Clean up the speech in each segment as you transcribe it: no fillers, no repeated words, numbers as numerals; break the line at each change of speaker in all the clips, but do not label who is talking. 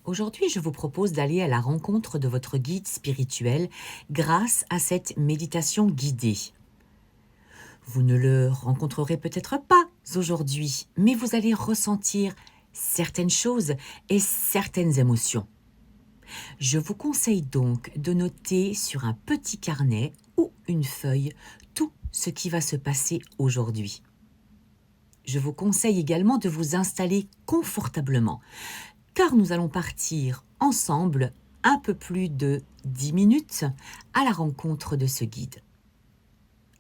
Aujourd'hui, je vous propose d'aller à la rencontre de votre guide spirituel grâce à cette méditation guidée. Vous ne le rencontrerez peut-être pas aujourd'hui, mais vous allez ressentir certaines choses et certaines émotions. Je vous conseille donc de noter sur un petit carnet ou une feuille tout ce qui va se passer aujourd'hui. Je vous conseille également de vous installer confortablement, car nous allons partir ensemble un peu plus de 10 minutes à la rencontre de ce guide.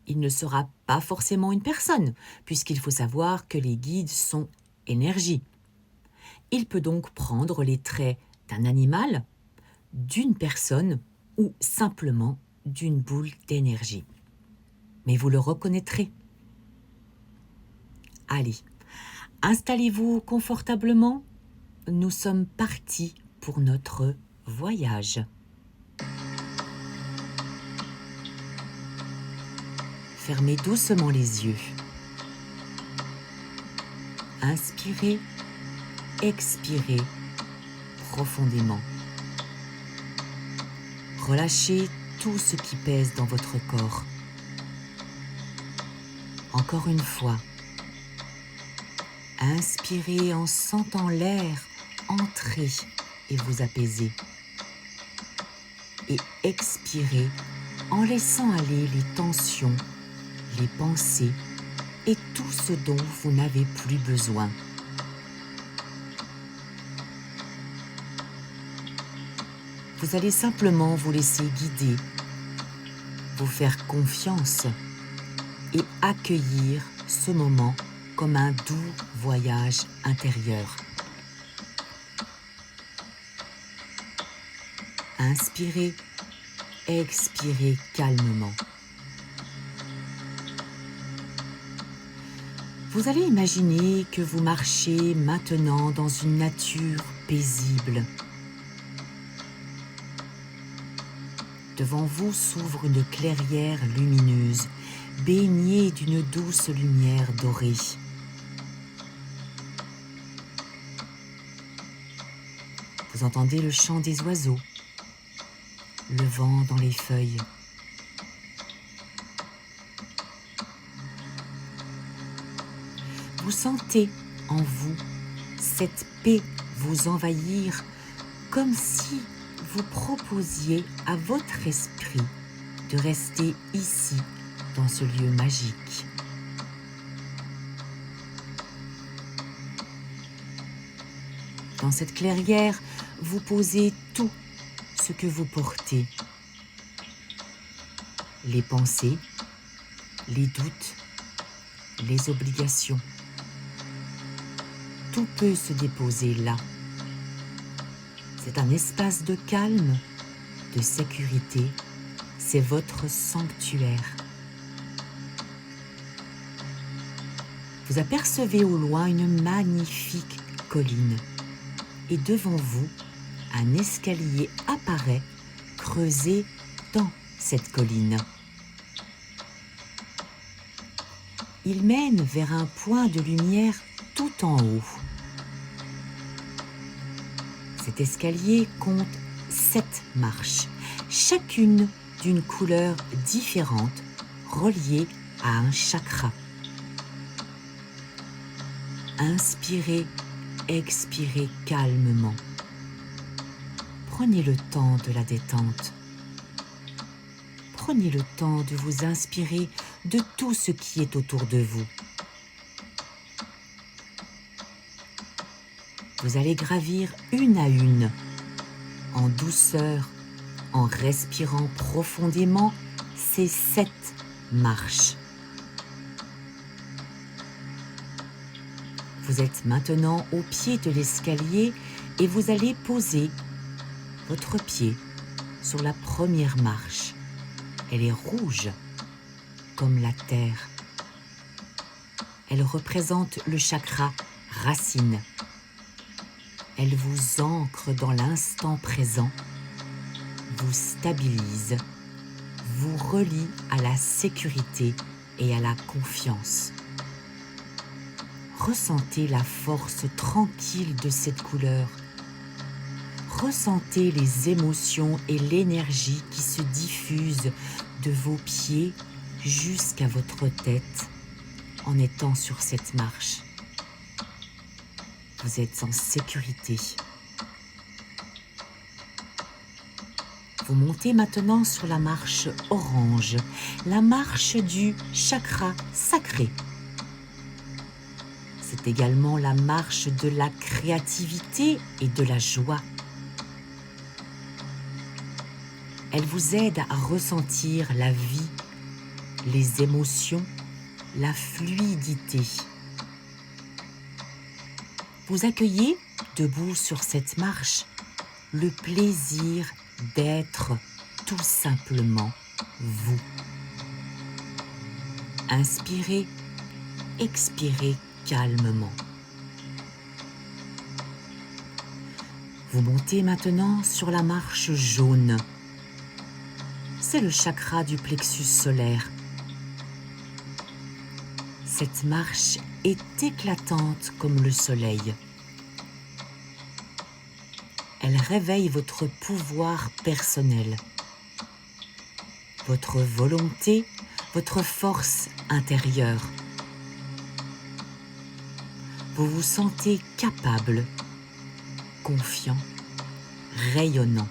Il ne sera pas forcément une personne, puisqu'il faut savoir que les guides sont énergie. Il peut donc prendre les traits d'un animal, d'une personne ou simplement d'une boule d'énergie. Mais vous le reconnaîtrez. Allez, installez-vous confortablement. Nous sommes partis pour notre voyage. Fermez doucement les yeux. Inspirez, expirez profondément. Relâchez tout ce qui pèse dans votre corps. Encore une fois. Inspirez en sentant l'air entrer et vous apaiser. Et expirez en laissant aller les tensions, les pensées et tout ce dont vous n'avez plus besoin. Vous allez simplement vous laisser guider, vous faire confiance et accueillir ce moment comme un doux voyage intérieur. Inspirez, expirez calmement. Vous allez imaginer que vous marchez maintenant dans une nature paisible. Devant vous s'ouvre une clairière lumineuse, baignée d'une douce lumière dorée. Vous entendez le chant des oiseaux, le vent dans les feuilles. Vous sentez en vous cette paix vous envahir comme si vous proposiez à votre esprit de rester ici, dans ce lieu magique. Dans cette clairière, vous posez tout ce que vous portez. Les pensées, les doutes, les obligations. Tout peut se déposer là. C'est un espace de calme, de sécurité. C'est votre sanctuaire. Vous apercevez au loin une magnifique colline. Et devant vous, un escalier apparaît, creusé dans cette colline. Il mène vers un point de lumière tout en haut. Cet escalier compte 7 marches, chacune d'une couleur différente, reliée à un chakra. Inspirez, expirez calmement. Prenez le temps de la détente. Prenez le temps de vous inspirer de tout ce qui est autour de vous. Vous allez gravir une à une, en douceur, en respirant profondément ces 7 marches. Vous êtes maintenant au pied de l'escalier et vous allez poser votre pied sur la première marche. Elle est rouge, comme la terre. Elle représente le chakra racine. Elle vous ancre dans l'instant présent, vous stabilise, vous relie à la sécurité et à la confiance. Ressentez la force tranquille de cette couleur. Ressentez les émotions et l'énergie qui se diffusent de vos pieds jusqu'à votre tête en étant sur cette marche. Vous êtes en sécurité. Vous montez maintenant sur la marche orange, la marche du chakra sacré. C'est également la marche de la créativité et de la joie. Elle vous aide à ressentir la vie, les émotions, la fluidité. Vous accueillez, debout sur cette marche, le plaisir d'être tout simplement vous. Inspirez, expirez calmement. Vous montez maintenant sur la marche jaune. C'est le chakra du plexus solaire. Cette marche est éclatante comme le soleil. Elle réveille votre pouvoir personnel, votre volonté, votre force intérieure. Vous vous sentez capable, confiant, rayonnant.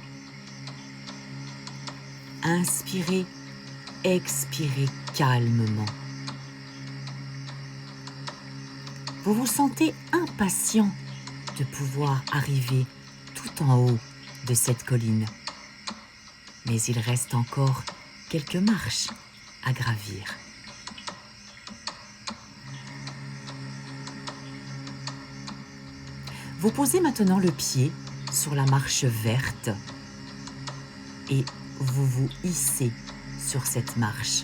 Inspirez, expirez calmement. Vous vous sentez impatient de pouvoir arriver tout en haut de cette colline. Mais il reste encore quelques marches à gravir. Vous posez maintenant le pied sur la marche verte et vous vous hissez sur cette marche.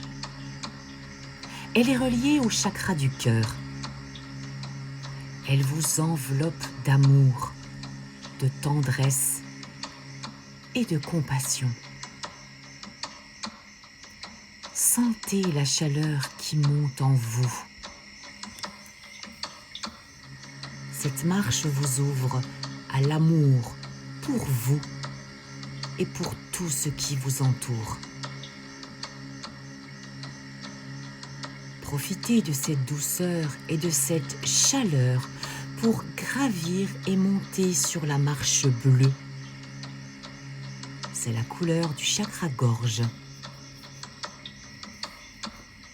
Elle est reliée au chakra du cœur. Elle vous enveloppe d'amour, de tendresse et de compassion. Sentez la chaleur qui monte en vous. Cette marche vous ouvre à l'amour pour vous et pour tout ce qui vous entoure. Profitez de cette douceur et de cette chaleur pour gravir et monter sur la marche bleue. C'est la couleur du chakra gorge.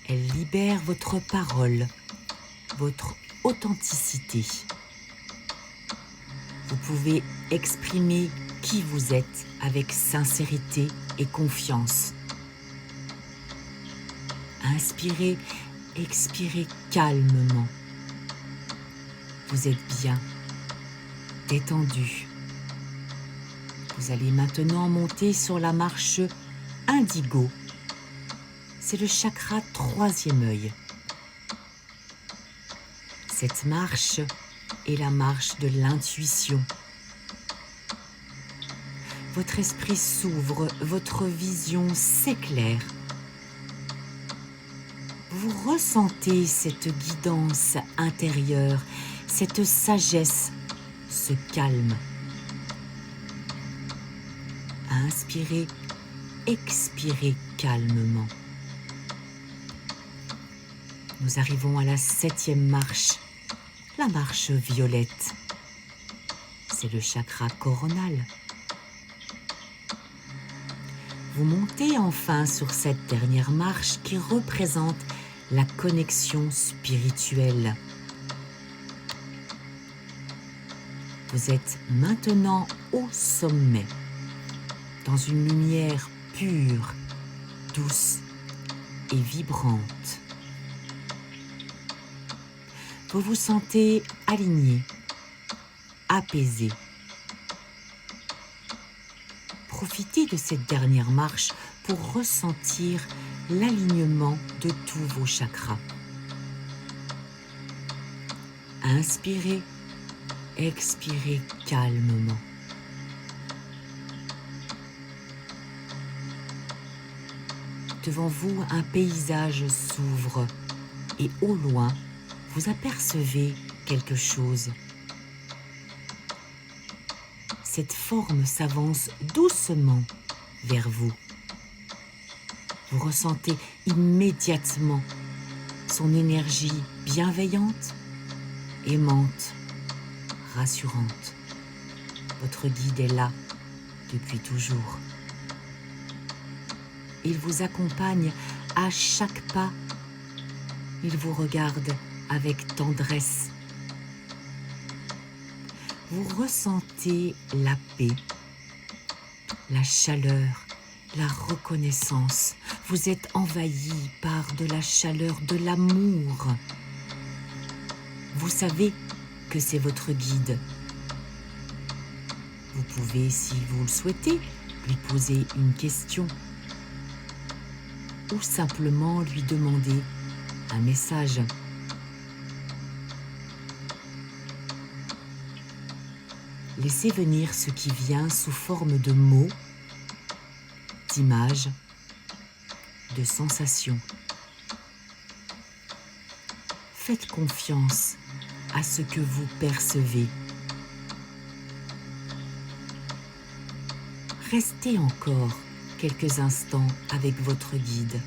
Elle libère votre parole, votre authenticité. Vous pouvez exprimer qui vous êtes avec sincérité et confiance. Inspirez, expirez calmement. Vous êtes bien, détendu. Vous allez maintenant monter sur la marche indigo. C'est le chakra troisième œil. Cette marche est la marche de l'intuition. Votre esprit s'ouvre, votre vision s'éclaire. Vous ressentez cette guidance intérieure, cette sagesse, ce calme. Inspirez, expirez calmement. Nous arrivons à la 7e marche, la marche violette. C'est le chakra coronal. Vous montez enfin sur cette dernière marche qui représente la connexion spirituelle. Vous êtes maintenant au sommet, dans une lumière pure, douce et vibrante. Vous vous sentez aligné, apaisé. Profitez de cette dernière marche pour ressentir l'alignement de tous vos chakras. Inspirez, expirez calmement. Devant vous, un paysage s'ouvre et au loin, vous apercevez quelque chose. cette forme s'avance doucement vers vous. Vous ressentez immédiatement son énergie bienveillante, aimante, rassurante. Votre guide est là depuis toujours. Il vous accompagne à chaque pas. Il vous regarde avec tendresse. Vous ressentez la paix, la chaleur, la reconnaissance. Vous êtes envahi par de la chaleur, de l'amour. Vous savez que c'est votre guide. Vous pouvez, si vous le souhaitez, lui poser une question ou simplement lui demander un message. Laissez venir ce qui vient sous forme de mots, d'images, de sensations. Faites confiance à ce que vous percevez. Restez encore quelques instants avec votre guide.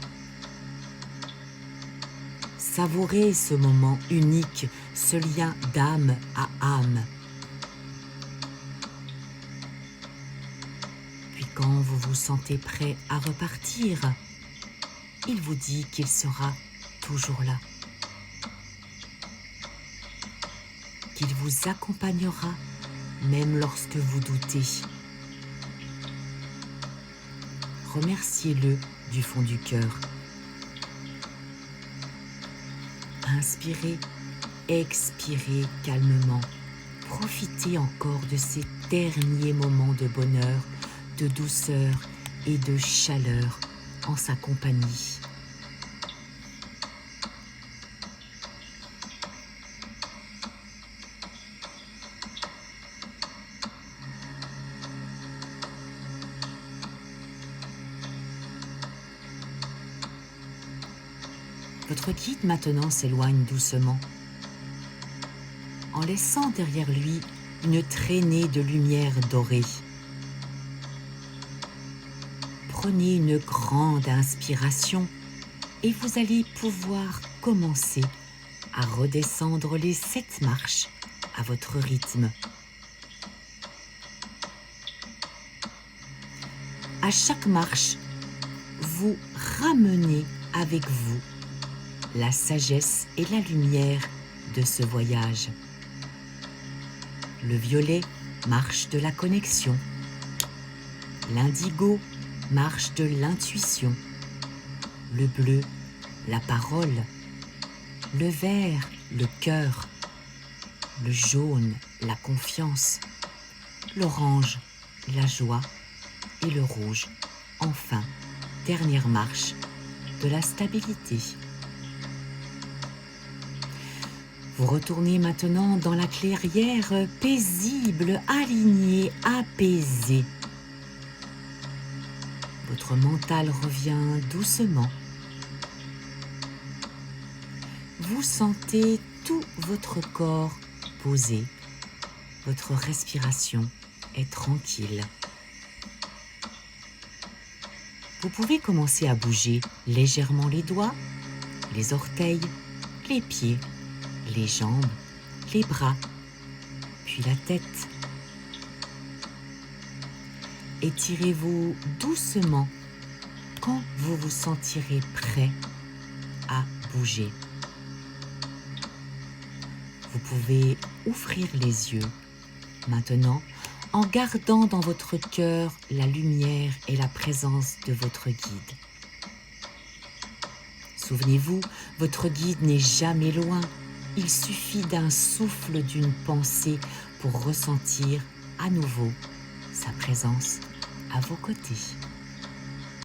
Savourez ce moment unique, ce lien d'âme à âme. Puis quand vous vous sentez prêt à repartir, il vous dit qu'il sera toujours là, qu'il vous accompagnera même lorsque vous doutez. Remerciez-le du fond du cœur. Inspirez, expirez calmement. Profitez encore de ces derniers moments de bonheur, de douceur et de chaleur en sa compagnie. Votre guide maintenant s'éloigne doucement, en laissant derrière lui une traînée de lumière dorée. Prenez une grande inspiration et vous allez pouvoir commencer à redescendre les 7 marches à votre rythme. À chaque marche, vous ramenez avec vous la sagesse et la lumière de ce voyage. Le violet, marche de la connexion. L'indigo, marche de l'intuition. Le bleu, la parole. Le vert, le cœur. Le jaune, la confiance. L'orange, la joie. Et le rouge, enfin, dernière marche, de la stabilité. Vous retournez maintenant dans la clairière paisible, alignée, apaisée. Votre mental revient doucement. Vous sentez tout votre corps posé. Votre respiration est tranquille. Vous pouvez commencer à bouger légèrement les doigts, les orteils, les pieds, les jambes, les bras, puis la tête. Étirez-vous doucement quand vous vous sentirez prêt à bouger. Vous pouvez ouvrir les yeux maintenant en gardant dans votre cœur la lumière et la présence de votre guide. Souvenez-vous, votre guide n'est jamais loin. Il suffit d'un souffle, d'une pensée pour ressentir à nouveau sa présence à vos côtés.